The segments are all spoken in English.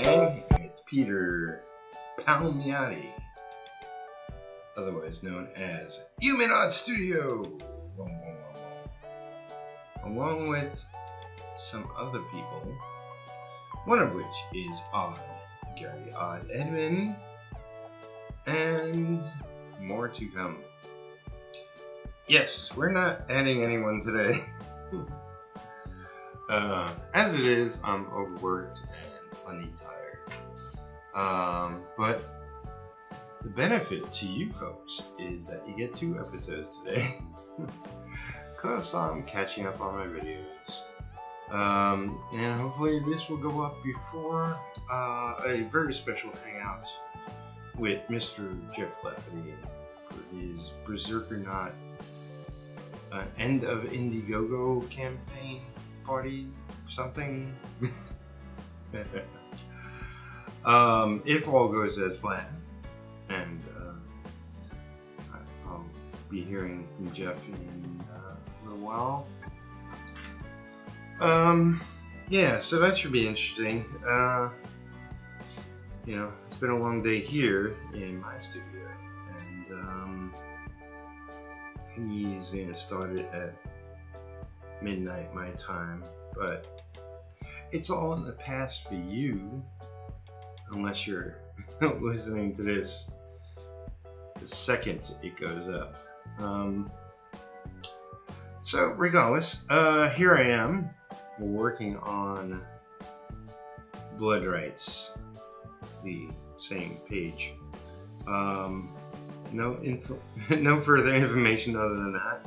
gang, it's Peter Palmiotti, otherwise known as Human Art Studio, along with some other people, one of which is Gary Odd Edmund, and more to come. Yes, we're not adding anyone today. As it is, I'm overworked and plenty tired. But the benefit to you folks is that you get 2 episodes today. Because I'm catching up on my videos. And hopefully this will go up before a very special hangout with Mr. Jeff Lafferty for his Berserkernaut End of Indiegogo campaign party something. If all goes as planned, and I'll be hearing from Jeff in a little while. Yeah, so that should be interesting. It's been a long day here in my studio, and he's going to start it at midnight my time, but it's all in the past for you, unless you're listening to this the second it goes up. So regardless, here I am working on Blood Rights, the same page. No further information other than that.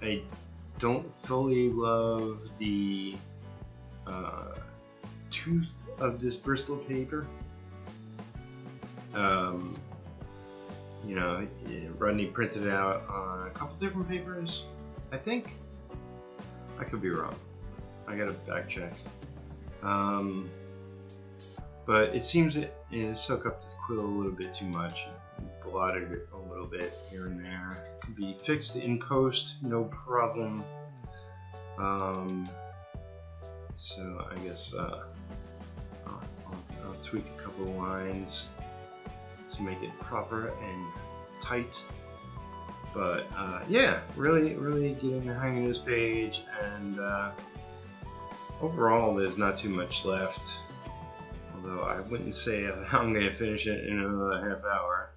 I don't fully love the tooth of this Bristol paper. Rodney printed it out on a couple different papers, I think. I could be wrong. I gotta back check. But it seems it soaked up the quill a little bit too much. Blotted it a little bit here and there. It could be fixed in post, no problem. So I guess I'll tweak a couple of lines to make it proper and tight. But yeah, really getting the hang of this page, and overall there's not too much left. Although I wouldn't say I'm going to finish it in another half hour.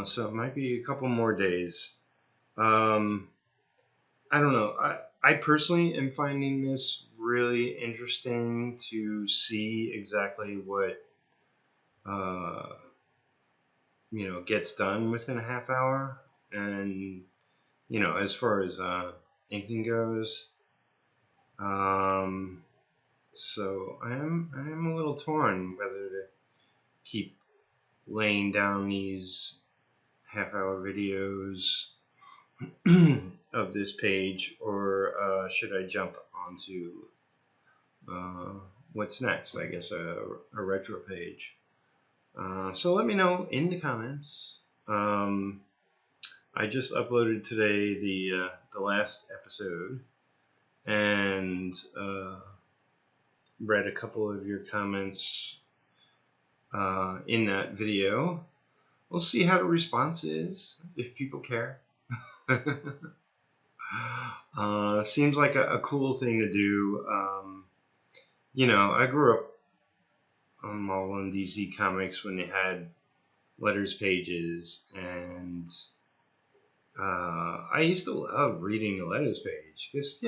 So it might be a couple more days. I don't know. I personally am finding this really interesting to see exactly what gets done within a half hour. And as far as inking goes, so I am a little torn whether to keep laying down these half-hour videos of this page, or should I jump onto what's next? I guess a retro page. So let me know in the comments. I just uploaded today the last episode, and read a couple of your comments in that video. We'll see how the response is, if people care. Seems like a cool thing to do. I grew up on Marvel and DC Comics when they had letters pages, and I used to love reading the letters page, because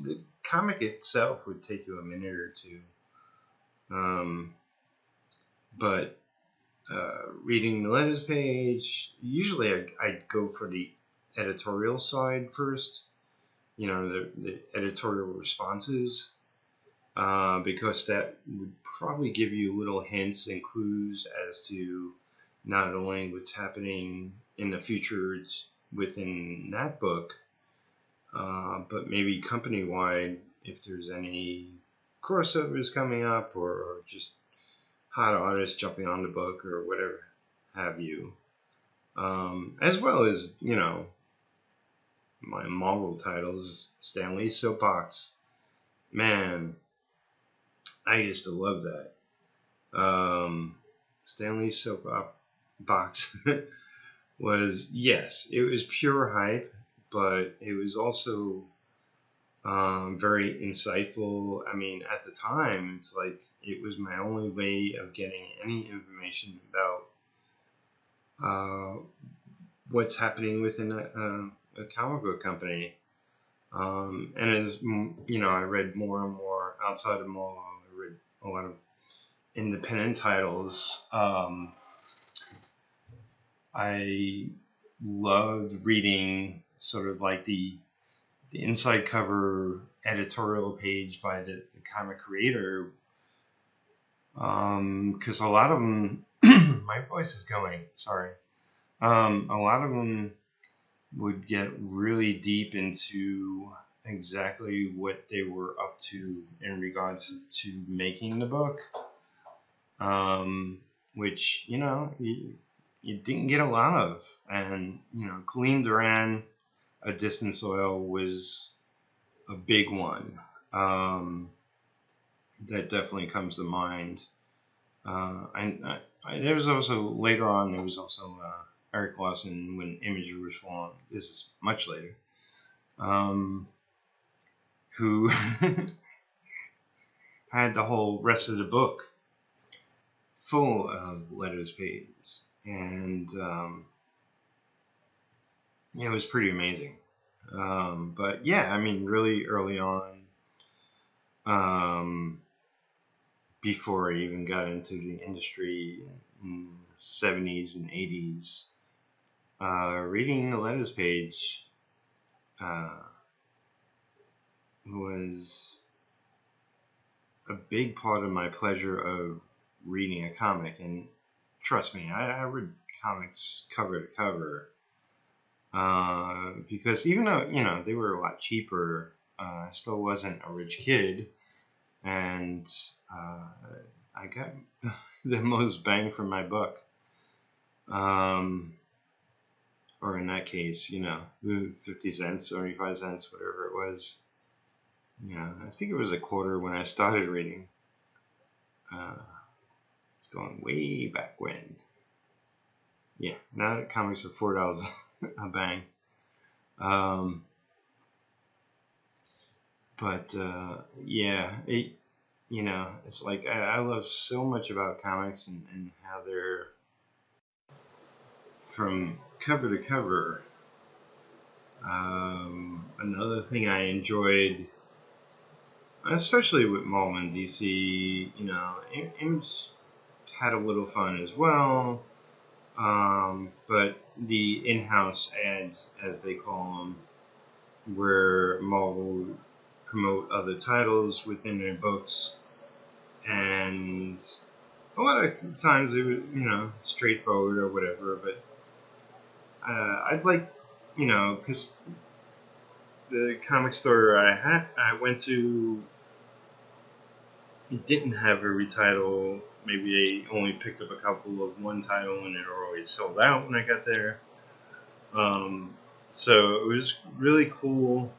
the comic itself would take you a minute or two, but reading the letters page, usually I'd go for the editorial side first, the editorial responses, because that would probably give you little hints and clues as to not only what's happening in the future within that book, but maybe company-wide, if there's any crossovers coming up, or just hot artists jumping on the book, or whatever have you. As well as, my Marvel titles, Stan Lee's Soapbox. Man, I used to love that. Stanley's soap box was, yes, it was pure hype, but it was also very insightful. I mean, at the time, it's like it was my only way of getting any information about what's happening within a comic book company. And as you know, I read more and more outside of Marvel. I read a lot of independent titles. I loved reading sort of like the inside cover editorial page by the comic creator, because a lot of them, my voice is going, sorry. A lot of them would get really deep into exactly what they were up to in regards to making the book, which, you know, you didn't get a lot of. And, you know, Colleen Duran, A Distant Soil, was a big one. That definitely comes to mind. There was also, later on, there was also Eric Lawson, When Imagery Was Formed. This is much later. Who had the whole rest of the book full of letters pages. And it was pretty amazing. But yeah, I mean, really early on, before I even got into the industry in the 70s and 80s, reading the letters page was a big part of my pleasure of reading a comic. And trust me, I read comics cover to cover, because even though, you know, they were a lot cheaper, I still wasn't a rich kid, and I got the most bang for my buck. Or in that case, you know, 50 cents, 75 cents, whatever it was. You know, I think it was a quarter when I started reading. It's going way back when. Yeah, now that comics are $4 a bang. But yeah, you know, it's like I love so much about comics and how they're from cover to cover. Another thing I enjoyed, especially with Marvel and DC, you know, Image had a little fun as well, but the in-house ads, as they call them, where Marvel would promote other titles within their books, and a lot of times it was, you know, straightforward or whatever, but I'd like, you know, because the comic store I went to, it didn't have every title. Maybe they only picked up a couple of one title, and it always sold out when I got there. So it was really cool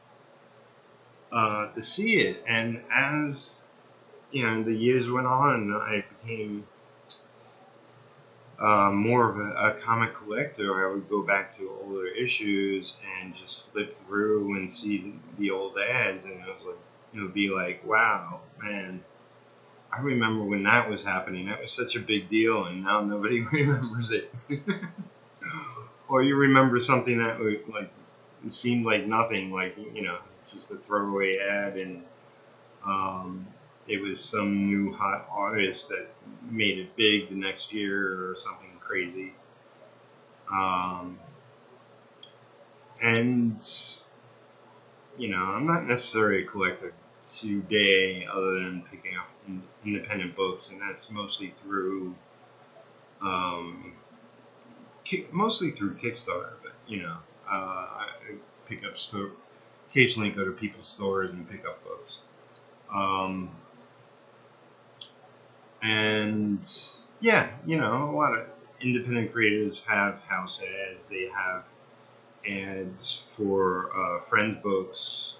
to see it. And as, you know, the years went on, I became more of a comic collector. I would go back to older issues and just flip through and see the old ads, and it was like, it would be like, wow, man, I remember when that was happening. That was such a big deal, and now nobody remembers it. Or you remember something that would, like, it seemed like nothing, like, you know, just a throwaway ad, and it was some new hot artist that made it big the next year or something crazy. And, you know, I'm not necessarily a collector today other than picking up independent books, and that's mostly through Kickstarter, but, you know, I pick up occasionally go to people's stores and pick up books. And yeah, you know, a lot of independent creators have house ads. They have ads for friends' books,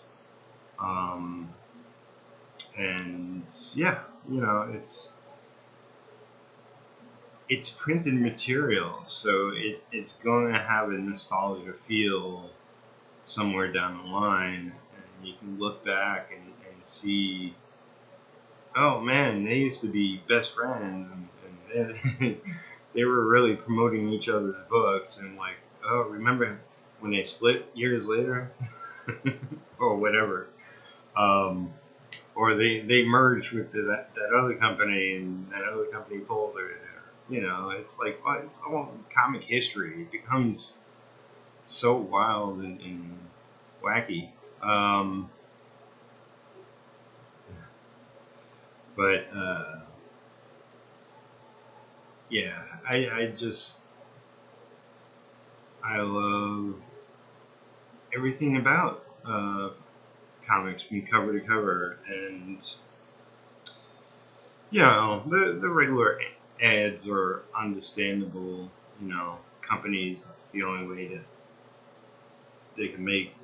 and yeah, you know, it's printed material, so it's going to have a nostalgia feel somewhere down the line, and you can look back and see, oh man, they used to be best friends, and they were really promoting each other's books, and like, oh, remember when they split years later, or whatever, or they merged with that other company, and that other company folded. You know, it's like, well, it's all comic history. It becomes so wild and wacky. But yeah, I love everything about comics from cover to cover, and you know, the regular ads are understandable. You know, companies, it's the only way that they can make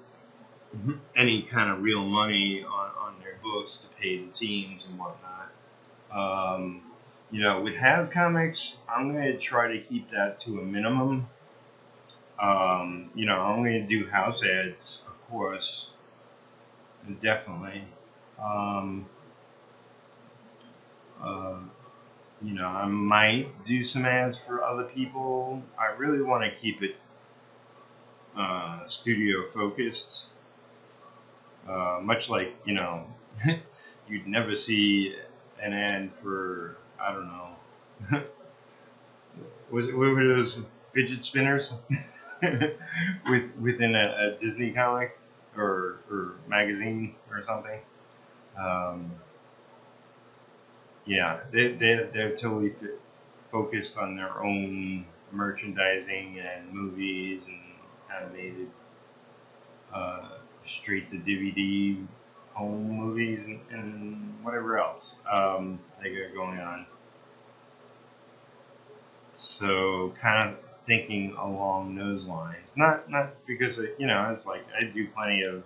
any kind of real money on their books to pay the teams and whatnot. You know, with Has Comics, I'm going to try to keep that to a minimum. You know, I'm going to do house ads, of course, definitely. You know, I might do some ads for other people. I really want to keep it studio focused. Much like, you know, you'd never see an ad for, I don't know, what were those fidget spinners within a Disney comic or magazine or something. Yeah, they're totally focused on their own merchandising and movies and animated straight to DVD home movies and whatever else they got going on. So kind of thinking along those lines, not because you know, it's like I do plenty of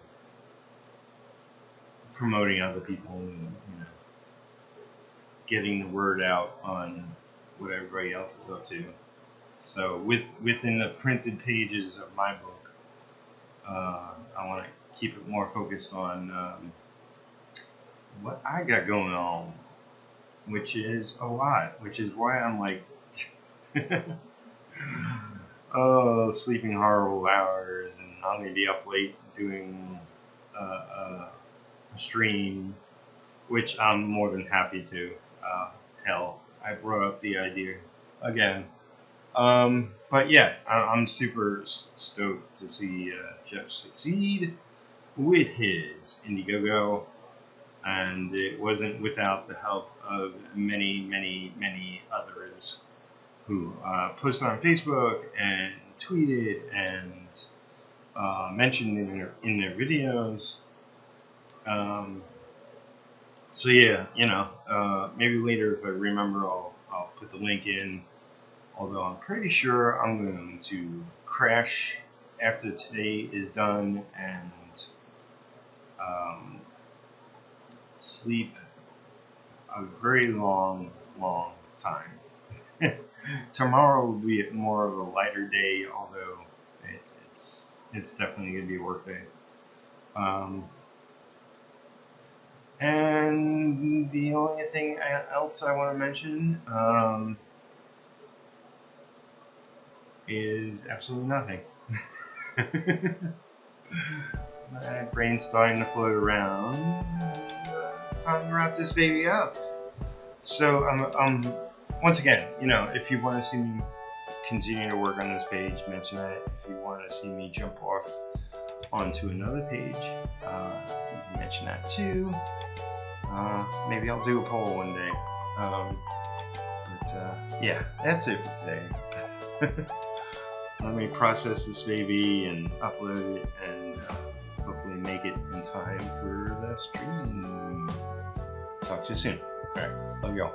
promoting other people and, you know, getting the word out on what everybody else is up to. So within the printed pages of my book, I want to keep it more focused on what I got going on, which is a lot, which is why I'm like, oh, sleeping horrible hours, and I'm going to be up late doing a stream, which I'm more than happy to. Hell, I brought up the idea again. But yeah, I'm super stoked to see Jeff succeed with his Indiegogo, and it wasn't without the help of many others who posted on Facebook and tweeted and mentioned in their videos. So yeah, you know, maybe later if I remember, I'll put the link in. Although I'm pretty sure I'm going to crash after today is done and sleep a very long time. Tomorrow will be more of a lighter day, although it's definitely going to be a work day. And the only thing else I want to mention is absolutely nothing. My brain's starting to float around. It's time to wrap this baby up. So, once again, you know, if you want to see me continue to work on this page, mention that. If you want to see me jump off onto another page, you can mention that too. Maybe I'll do a poll one day. But yeah, that's it for today. Let me process this baby and upload it and hopefully make it in time for the stream. Talk to you soon. Alright, love y'all.